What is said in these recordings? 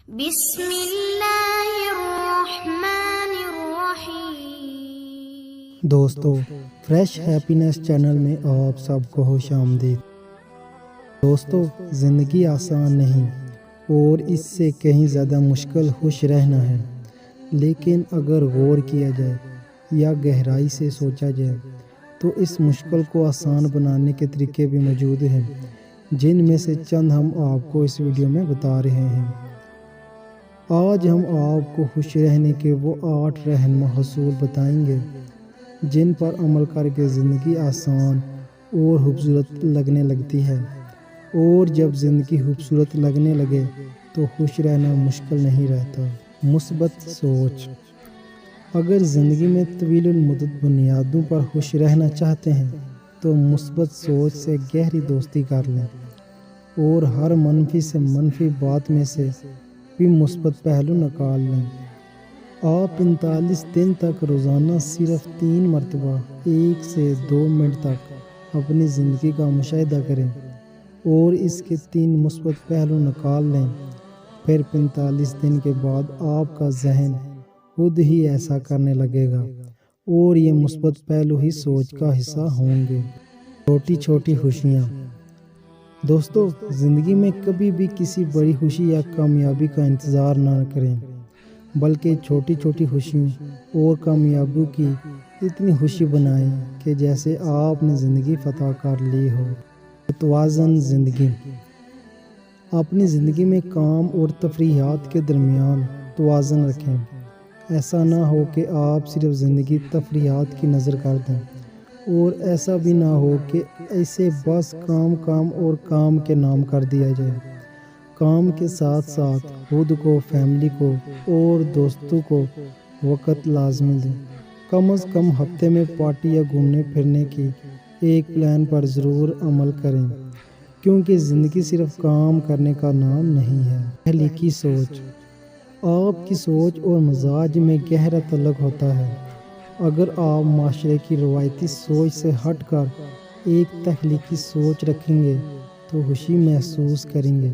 بسم اللہ الرحمن الرحیم۔ دوستو، فریش ہیپینس چینل میں آپ سب کو خوش آمدید۔ دوستو، زندگی آسان نہیں اور اس سے کہیں زیادہ مشکل خوش رہنا ہے، لیکن اگر غور کیا جائے یا گہرائی سے سوچا جائے تو اس مشکل کو آسان بنانے کے طریقے بھی موجود ہیں، جن میں سے چند ہم آپ کو اس ویڈیو میں بتا رہے ہیں۔ آج ہم آپ کو خوش رہنے کے وہ 8 رہنما اصول بتائیں گے جن پر عمل کر کے زندگی آسان اور خوبصورت لگنے لگتی ہے، اور جب زندگی خوبصورت لگنے لگے تو خوش رہنا مشکل نہیں رہتا۔ مثبت سوچ۔ اگر زندگی میں طویل المدت بنیادوں پر خوش رہنا چاہتے ہیں تو مثبت سوچ سے گہری دوستی کر لیں اور ہر منفی سے منفی بات میں سے بھی مثبت پہلو نکال لیں۔ آپ 45 دن تک روزانہ صرف 3 مرتبہ 1 سے 2 منٹ تک اپنی زندگی کا مشاہدہ کریں اور اس کے 3 مثبت پہلو نکال لیں۔ پھر 45 دن کے بعد آپ کا ذہن خود ہی ایسا کرنے لگے گا اور یہ مثبت پہلو ہی سوچ کا حصہ ہوں گے۔ چھوٹی چھوٹی خوشیاں۔ دوستو، زندگی میں کبھی بھی کسی بڑی خوشی یا کامیابی کا انتظار نہ کریں، بلکہ چھوٹی چھوٹی خوشیوں اور کامیابیوں کی اتنی خوشی بنائیں کہ جیسے آپ نے زندگی فتح کر لی ہو۔ متوازن زندگی۔ اپنی زندگی میں کام اور تفریحات کے درمیان توازن رکھیں۔ ایسا نہ ہو کہ آپ صرف زندگی تفریحات کی نظر کر دیں، اور ایسا بھی نہ ہو کہ اسے بس کام اور کام کے نام کر دیا جائے۔ کام کے ساتھ ساتھ خود کو، فیملی کو اور دوستوں کو وقت لازمی دیں۔ کم از کم ہفتے میں پارٹی یا گھومنے پھرنے کی ایک پلان پر ضرور عمل کریں، کیونکہ زندگی صرف کام کرنے کا نام نہیں ہے۔ تخلیقی سوچ۔ آپ کی سوچ اور مزاج میں گہرا تعلق ہوتا ہے۔ اگر آپ معاشرے کی روایتی سوچ سے ہٹ کر ایک تخلیقی سوچ رکھیں گے تو خوشی محسوس کریں گے۔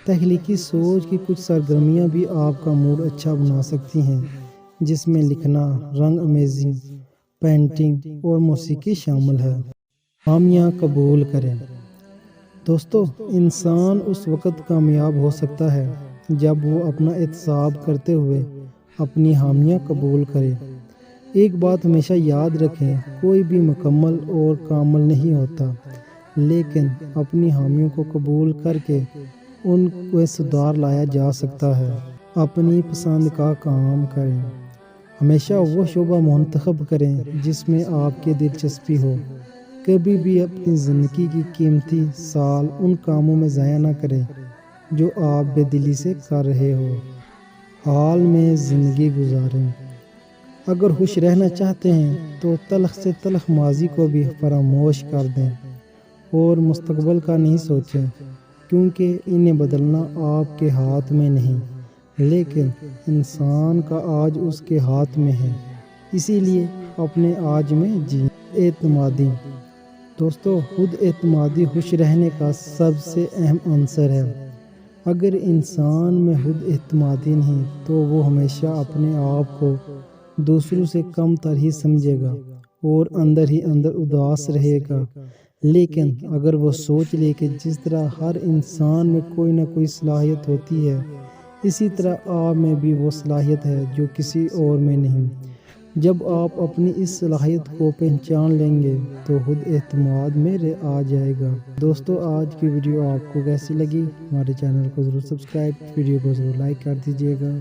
تخلیقی سوچ کی کچھ سرگرمیاں بھی آپ کا موڈ اچھا بنا سکتی ہیں، جس میں لکھنا، رنگ آمیزی، پینٹنگ اور موسیقی شامل ہے۔ خامیاں قبول کریں۔ دوستو، انسان اس وقت کامیاب ہو سکتا ہے جب وہ اپنا احتساب کرتے ہوئے اپنی خامیاں قبول کرے۔ ایک بات ہمیشہ یاد رکھیں، کوئی بھی مکمل اور کامل نہیں ہوتا، لیکن اپنی خامیوں کو قبول کر کے ان کو سدھار لایا جا سکتا ہے۔ اپنی پسند کا کام کریں۔ ہمیشہ وہ شعبہ منتخب کریں جس میں آپ کی دلچسپی ہو۔ کبھی بھی اپنی زندگی کی قیمتی سال ان کاموں میں ضائع نہ کریں جو آپ بے دلی سے کر رہے ہو۔ حال میں زندگی گزاریں۔ اگر خوش رہنا چاہتے ہیں تو تلخ سے تلخ ماضی کو بھی فراموش کر دیں اور مستقبل کا نہیں سوچیں، کیونکہ انہیں بدلنا آپ کے ہاتھ میں نہیں، لیکن انسان کا آج اس کے ہاتھ میں ہے۔ اسی لیے اپنے آج میں جئیں۔ اعتمادی۔ دوستو، خود اعتمادی خوش رہنے کا سب سے اہم عنصر ہے۔ اگر انسان میں خود اعتمادی نہیں تو وہ ہمیشہ اپنے آپ کو دوسروں سے کم تر ہی سمجھے گا اور اندر ہی اندر اداس رہے گا۔ لیکن اگر وہ سوچ لے کہ جس طرح ہر انسان میں کوئی نہ کوئی صلاحیت ہوتی ہے، اسی طرح آپ میں بھی وہ صلاحیت ہے جو کسی اور میں نہیں۔ جب آپ اپنی اس صلاحیت کو پہچان لیں گے تو خود اعتماد میں آ جائے گا۔ دوستو، آج کی ویڈیو آپ کو کیسی لگی؟ ہمارے چینل کو ضرور سبسکرائب، ویڈیو کو ضرور لائک کر دیجیے گا۔